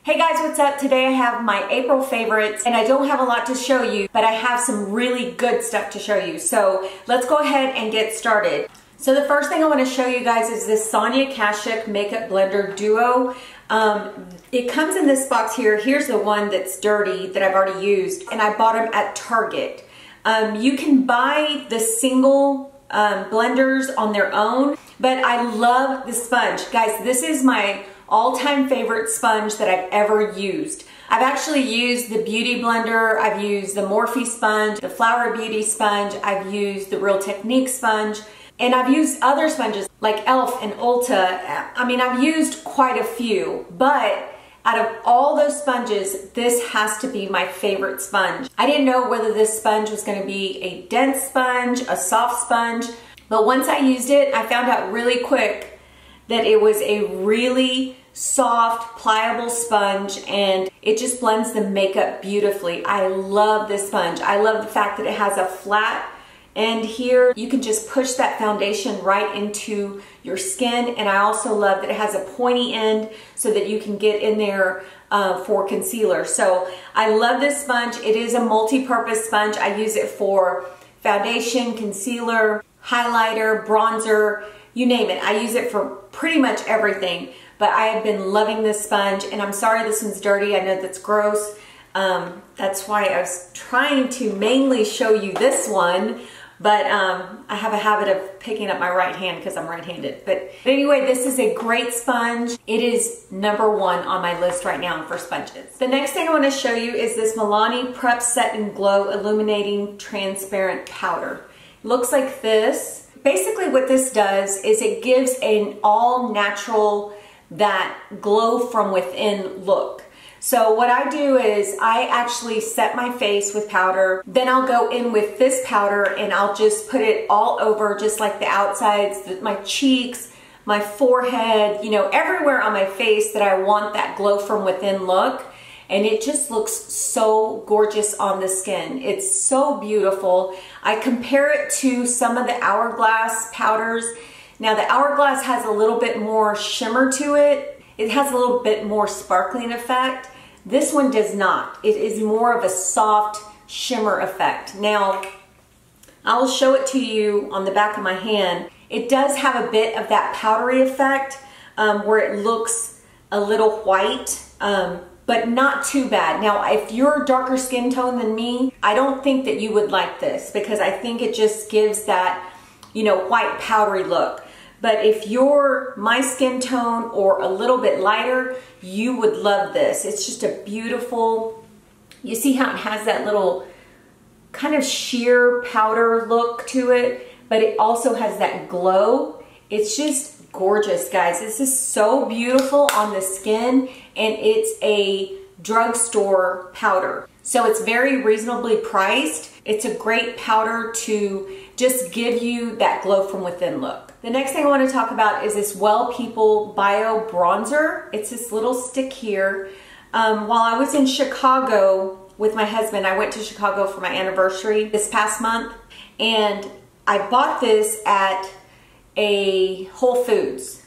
Hey guys, what's up? Today I have my April favorites and I don't have a lot to show you, but I have some really good stuff to show you. So let's go ahead and get started. So the first thing I want to show you guys is this Sonia Kashuk Makeup Blender Duo. It comes in this box here. Here's the one that's dirty that I've already used, and I bought them at Target. You can buy the single blenders on their own, but I love the sponge. Guys, this is my all-time favorite sponge that I've ever used. I've actually used the Beauty Blender, I've used the Morphe sponge, the Flower Beauty sponge, I've used the Real Technique sponge, and I've used other sponges like e.l.f. and Ulta. I mean, I've used quite a few, but out of all those sponges, this has to be my favorite sponge. I didn't know whether this sponge was going to be a dense sponge, a soft sponge, but once I used it, I found out really quick that it was a really soft, pliable sponge, and it just blends the makeup beautifully. I love this sponge. I love the fact that it has a flat end here. You can just push that foundation right into your skin, and I also love that it has a pointy end so that you can get in there for concealer. So I love this sponge. It is a multi-purpose sponge. I use it for foundation, concealer, highlighter, bronzer, you name it. I use it for pretty much everything, but I have been loving this sponge, and I'm sorry this one's dirty. I know that's gross. That's why I was trying to mainly show you this one, but I have a habit of picking up my right hand because I'm right-handed. But anyway, this is a great sponge. It is #1 on my list right now for sponges. The next thing I want to show you is this Milani Prep Set and Glow Illuminating Transparent Powder. It looks like this. Basically what this does is it gives an all-natural, that glow from within look. So what I do is I actually set my face with powder, then I'll go in with this powder and I'll just put it all over, just like the outsides, my cheeks, my forehead, you know, everywhere on my face that I want that glow from within look. And it just looks so gorgeous on the skin. It's so beautiful. I compare it to some of the Hourglass powders. Now the Hourglass has a little bit more shimmer to it. It has a little bit more sparkling effect. This one does not. It is more of a soft shimmer effect. Now, I will show it to you on the back of my hand. It does have a bit of that powdery effect where it looks a little white. But not too bad. Now, if you're a darker skin tone than me, I don't think that you would like this because I think it just gives that, you know, white powdery look. But if you're my skin tone or a little bit lighter, you would love this. It's just a beautiful, you see how it has that little kind of sheer powder look to it, but it also has that glow. It's just gorgeous, guys. This is so beautiful on the skin, and it's a drugstore powder. So it's very reasonably priced. It's a great powder to just give you that glow from within look. The next thing I want to talk about is this Well People Bio Bronzer. It's this little stick here. While I was in Chicago with my husband, I went to Chicago for my anniversary this past month, and I bought this at a Whole Foods,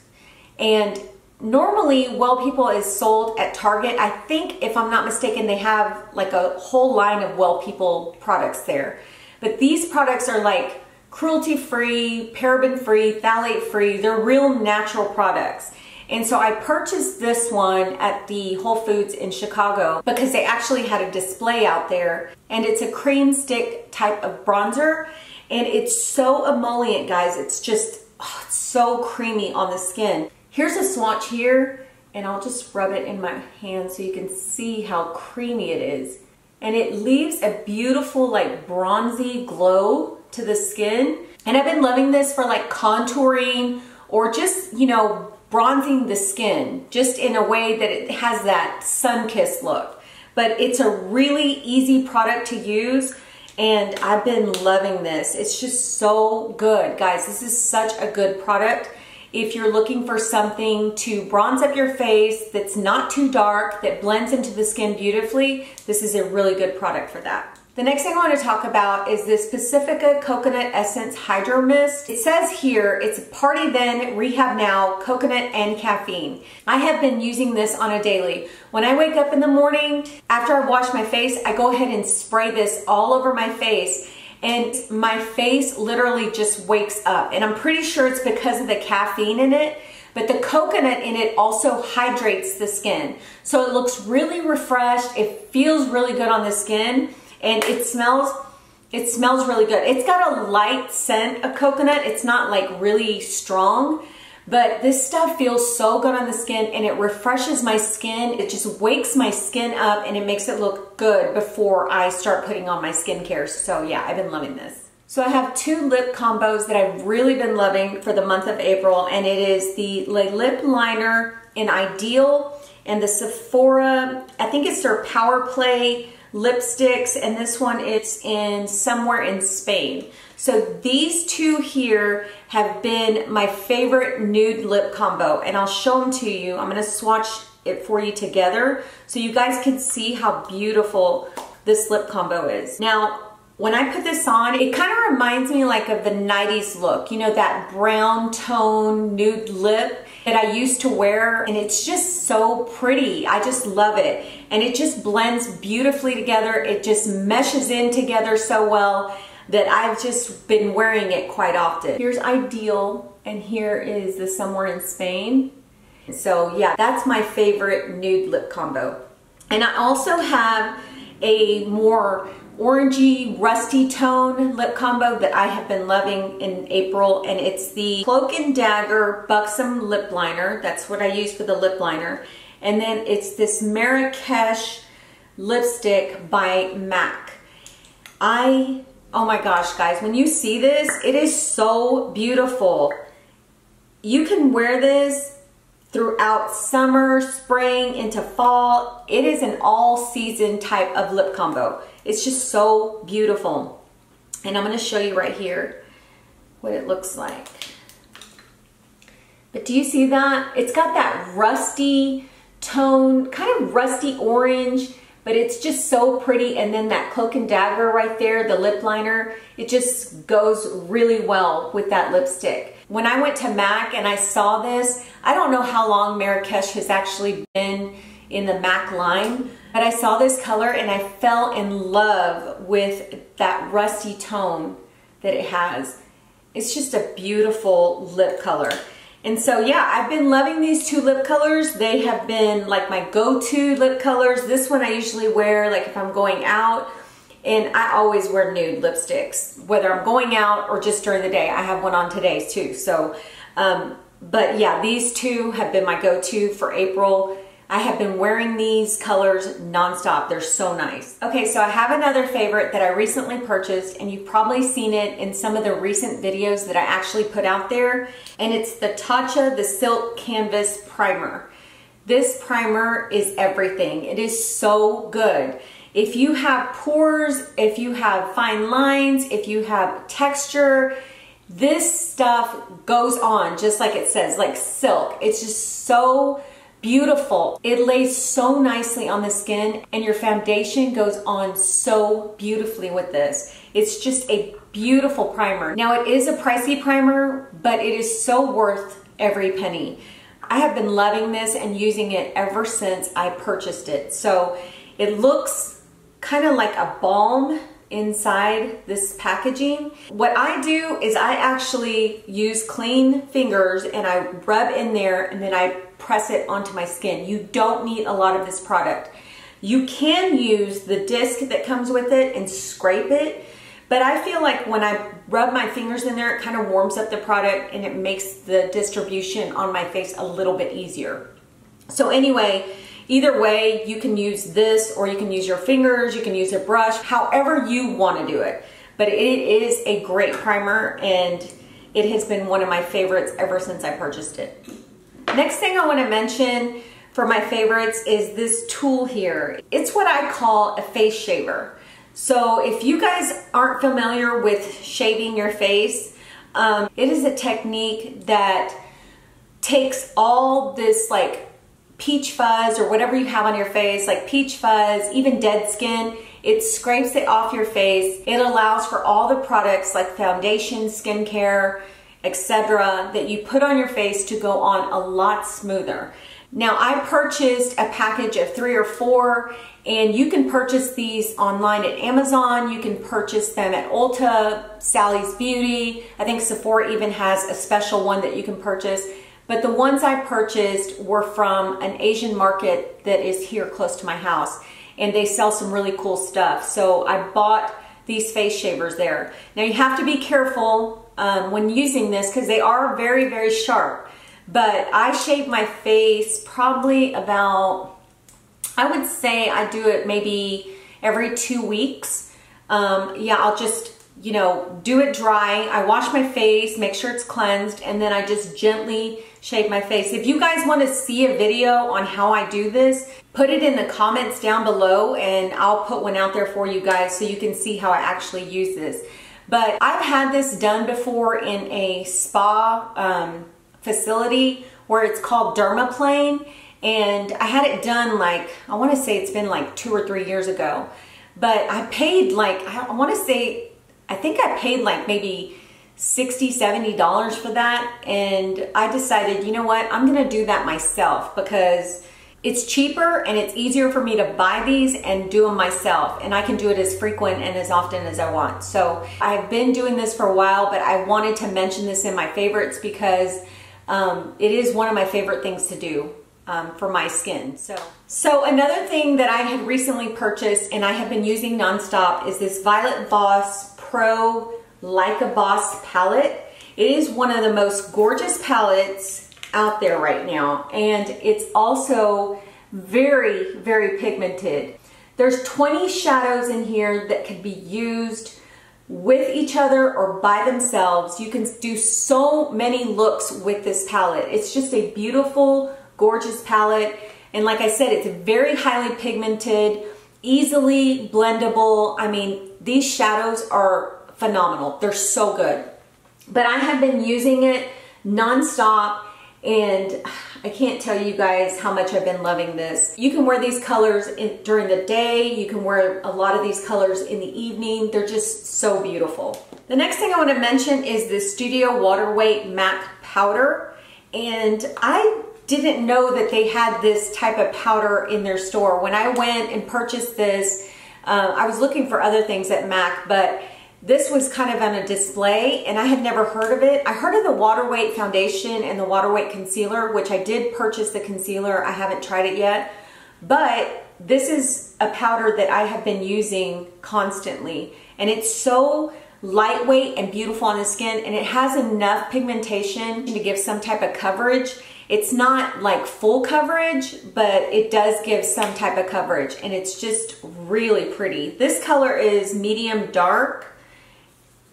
and normally Well People is sold at Target. I think, if I'm not mistaken, they have like a whole line of Well People products there, but these products are like cruelty-free, paraben-free, phthalate-free. They're real natural products. And so I purchased this one at the Whole Foods in Chicago because they actually had a display out there, and it's a cream stick type of bronzer, and it's so emollient, guys. It's just, oh, it's so creamy on the skin. Here's a swatch here, and I'll just rub it in my hand so you can see how creamy it is. And it leaves a beautiful, like, bronzy glow to the skin. And I've been loving this for like contouring or just, you know, bronzing the skin, just in a way that it has that sun-kissed look. But it's a really easy product to use, and I've been loving this. It's just so good, guys. This is such a good product. If you're looking for something to bronze up your face that's not too dark, that blends into the skin beautifully, this is a really good product for that. The next thing I want to talk about is this Pacifica Coconut Essence Hydro Mist. It says here, it's Party Then, Rehab Now, Coconut and Caffeine. I have been using this on a daily. When I wake up in the morning, after I wash my face, I go ahead and spray this all over my face. And my face literally just wakes up. And I'm pretty sure it's because of the caffeine in it. But the coconut in it also hydrates the skin. So it looks really refreshed. It feels really good on the skin. And it smells really good. It's got a light scent of coconut. It's not like really strong, but this stuff feels so good on the skin and it refreshes my skin. It just wakes my skin up and it makes it look good before I start putting on my skincare. So yeah, I've been loving this. So I have two lip combos that I've really been loving for the month of April, and it is the lip liner in Ideal and the Sephora, I think it's their Power Play lipsticks, and this one it's in Somewhere in Spain. So these two here have been my favorite nude lip combo, and I'll show them to you. I'm going to swatch it for you together so you guys can see how beautiful this lip combo is. Now, when I put this on, it kind of reminds me like of the 90s look, you know, that brown tone nude lip that I used to wear, and it's just so pretty. I just love it. And it just blends beautifully together. It just meshes in together so well that I've just been wearing it quite often. Here's Ideal, and here is the Somewhere in Spain. So yeah, that's my favorite nude lip combo. And I also have a more orangey, rusty tone lip combo that I have been loving in April, and it's the Cloak and Dagger Buxom lip liner. That's what I use for the lip liner. And then it's this Marakesh lipstick by MAC. Oh my gosh, guys, when you see this, it is so beautiful. You can wear this throughout summer, spring, into fall. It is an all-season type of lip combo. It's just so beautiful. And I'm going to show you right here what it looks like. But do you see that? It's got that rusty tone, kind of rusty orange, but it's just so pretty. And then that Cloak and Dagger right there, the lip liner, it just goes really well with that lipstick. When I went to MAC and I saw this, I don't know how long Marakesh has actually been in the MAC line, but I saw this color and I fell in love with that rusty tone that it has. It's just a beautiful lip color. And so yeah, I've been loving these two lip colors. They have been like my go-to lip colors. This one I usually wear like if I'm going out, and I always wear nude lipsticks, whether I'm going out or just during the day. I have one on today too. So, but yeah, these two have been my go-to for April. I have been wearing these colors nonstop. They're so nice. Okay, so I have another favorite that I recently purchased, and you've probably seen it in some of the recent videos that I actually put out there, and it's the Tatcha, the Silk Canvas Primer. This primer is everything. It is so good. If you have pores, if you have fine lines, if you have texture, this stuff goes on just like it says, like silk. It's just so beautiful. It lays so nicely on the skin, and your foundation goes on so beautifully with this. It's just a beautiful primer. Now, it is a pricey primer, but it is so worth every penny. I have been loving this and using it ever since I purchased it. So it looks kind of like a balm inside this packaging. What I do is I actually use clean fingers and I rub in there, and then I press it onto my skin. You don't need a lot of this product. You can use the disc that comes with it and scrape it, but I feel like when I rub my fingers in there, it kind of warms up the product and it makes the distribution on my face a little bit easier. So anyway, either way, you can use this, or you can use your fingers, you can use a brush, however you want to do it. But it is a great primer, and it has been one of my favorites ever since I purchased it. Next thing I want to mention for my favorites is this tool here. It's what I call a face shaver. So if you guys aren't familiar with shaving your face, it is a technique that takes all this like peach fuzz or whatever you have on your face, like peach fuzz, even dead skin, It scrapes it off your face. It allows for all the products like foundation, skincare, etc. that you put on your face to go on a lot smoother. Now, I purchased a package of 3 or 4, and you can purchase these online at Amazon. You can purchase them at Ulta, Sally's Beauty. I think Sephora even has a special one that you can purchase. But the ones I purchased were from an Asian market that is here close to my house, and they sell some really cool stuff. So I bought these face shavers there. Now, you have to be careful when using this because they are very, very sharp. But I shave my face probably about, I would say I do it maybe every 2 weeks. Yeah, I'll just, you know, do it dry. I wash my face, make sure it's cleansed, and then I just gently shave my face. If you guys want to see a video on how I do this, put it in the comments down below and I'll put one out there for you guys so you can see how I actually use this. But I've had this done before in a spa facility where it's called Dermaplane, and I had it done like, I want to say it's been like 2 or 3 years ago, but I paid like, I want to say, I think I paid like maybe $60, $70 for that, and I decided, you know what, I'm gonna do that myself because it's cheaper and it's easier for me to buy these and do them myself, and I can do it as frequent and as often as I want. So I've been doing this for a while, but I wanted to mention this in my favorites because it is one of my favorite things to do for my skin. So another thing that I had recently purchased and I have been using nonstop is this Violet Voss Pro Like a Boss palette. It is one of the most gorgeous palettes out there right now, and it's also very, very pigmented. There's 20 shadows in here that could be used with each other or by themselves. You can do so many looks with this palette. It's just a beautiful, gorgeous palette. And like I said, it's very highly pigmented, easily blendable. I mean, these shadows are phenomenal. They're so good. But I have been using it nonstop, and I can't tell you guys how much I've been loving this. You can wear these colors during the day. You can wear a lot of these colors in the evening. They're just so beautiful. The next thing I want to mention is the Studio Water Weight MAC powder. And I didn't know that they had this type of powder in their store. When I went and purchased this, I was looking for other things at MAC, but this was kind of on a display and I had never heard of it. I heard of the Water Weight foundation and the Water Weight concealer, which I did purchase the concealer. I haven't tried it yet, but this is a powder that I have been using constantly, and it's so lightweight and beautiful on the skin, and it has enough pigmentation to give some type of coverage. It's not like full coverage, but it does give some type of coverage, and it's just really pretty. This color is medium dark,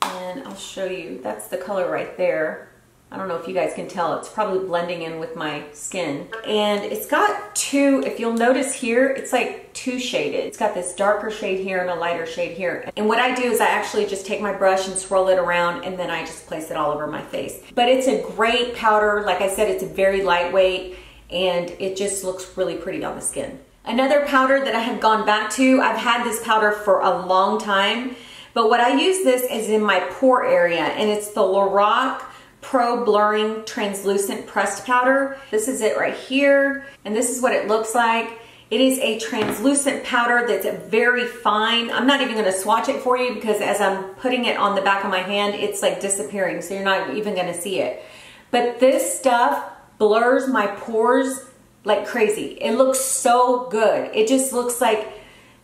and I'll show you. That's the color right there. I don't know if you guys can tell. It's probably blending in with my skin. And it's got two, if you'll notice here, it's like two shaded. It's got this darker shade here and a lighter shade here. And what I do is I actually just take my brush and swirl it around, and then I just place it all over my face. But it's a great powder. Like I said, it's very lightweight, and it just looks really pretty on the skin. Another powder that I have gone back to, I've had this powder for a long time, but what I use this is in my pore area, and it's the Lorac Pro Blurring Translucent Pressed Powder. This is it right here, and this is what it looks like. It is a translucent powder that's very fine. I'm not even going to swatch it for you because as I'm putting it on the back of my hand, it's like disappearing, so you're not even going to see it. But this stuff blurs my pores like crazy. It looks so good. It just looks like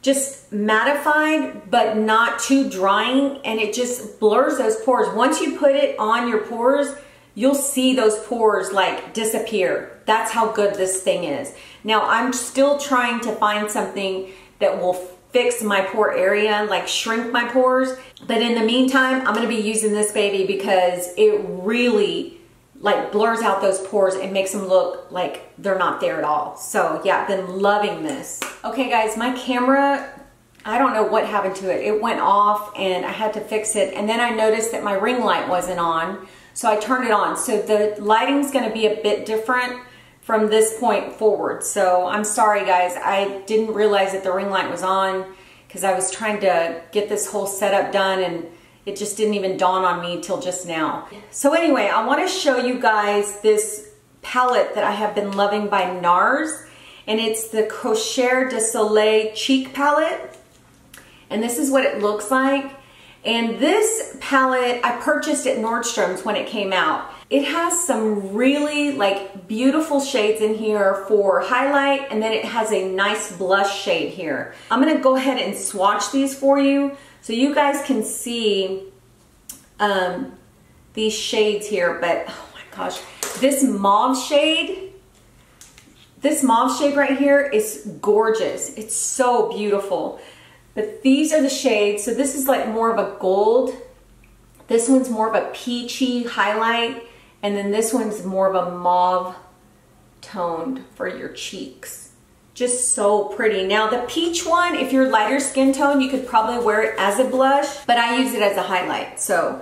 just mattified, but not too drying, and it just blurs those pores. Once you put it on your pores, you'll see those pores like disappear. That's how good this thing is. Now, I'm still trying to find something that will fix my pore area, like shrink my pores. But in the meantime, I'm gonna be using this baby because it really like blurs out those pores and makes them look like they're not there at all. So yeah, I've been loving this. Okay guys, my camera, I don't know what happened to it. It went off and I had to fix it. And then I noticed that my ring light wasn't on, so I turned it on. So the lighting's gonna be a bit different from this point forward. So I'm sorry guys, I didn't realize that the ring light was on because I was trying to get this whole setup done and it just didn't even dawn on me till just now. So anyway, I want to show you guys this palette that I have been loving by NARS, and it's the Crochet de Soleil Cheek Palette. And this is what it looks like. And this palette I purchased at Nordstrom's when it came out. It has some really like beautiful shades in here for highlight, and then it has a nice blush shade here. I'm gonna go ahead and swatch these for you so you guys can see these shades here. But oh my gosh, this mauve shade right here is gorgeous. It's so beautiful. But these are the shades. So this is like more of a gold. This one's more of a peachy highlight. And then this one's more of a mauve toned for your cheeks. Just so pretty. Now the peach one, if you're lighter skin tone, you could probably wear it as a blush, but I use it as a highlight. So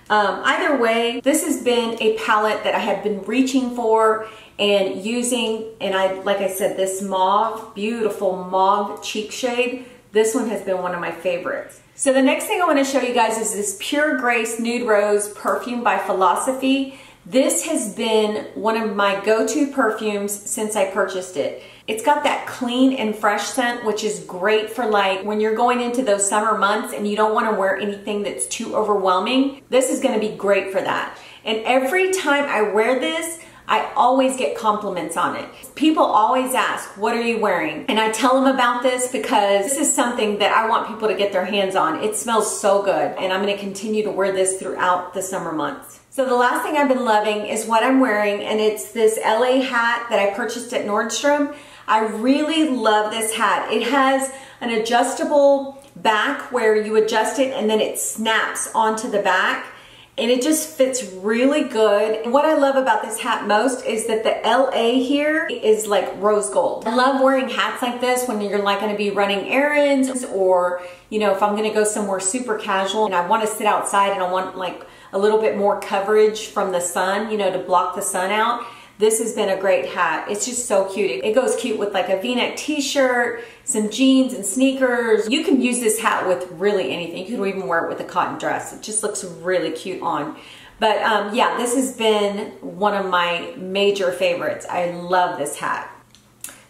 either way, this has been a palette that I have been reaching for and using. And like I said, this mauve, beautiful mauve cheek shade, this one has been one of my favorites. So the next thing I want to show you guys is this Pure Grace Nude Rose Perfume by Philosophy. This has been one of my go-to perfumes since I purchased it. It's got that clean and fresh scent, which is great for like when you're going into those summer months and you don't want to wear anything that's too overwhelming. This is going to be great for that. And every time I wear this, I always get compliments on it. People always ask, what are you wearing? And I tell them about this because this is something that I want people to get their hands on. It smells so good, and I'm going to continue to wear this throughout the summer months. So the last thing I've been loving is what I'm wearing, and it's this LA hat that I purchased at Nordstrom. I really love this hat. It has an adjustable back where you adjust it and then it snaps onto the back. And it just fits really good. And what I love about this hat most is that the LA here is like rose gold. I love wearing hats like this when you're like gonna be running errands, or you know, if I'm gonna go somewhere super casual and I wanna sit outside and I want like a little bit more coverage from the sun, you know, to block the sun out. This has been a great hat. It's just so cute. It goes cute with like a V-neck t-shirt, some jeans and sneakers. You can use this hat with really anything. You could even wear it with a cotton dress. It just looks really cute on. But yeah, this has been one of my major favorites. I love this hat.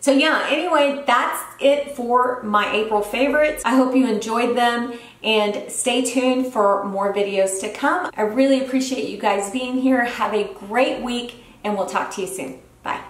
So yeah, anyway, that's it for my April favorites. I hope you enjoyed them, and stay tuned for more videos to come. I really appreciate you guys being here. Have a great week, and we'll talk to you soon. Bye.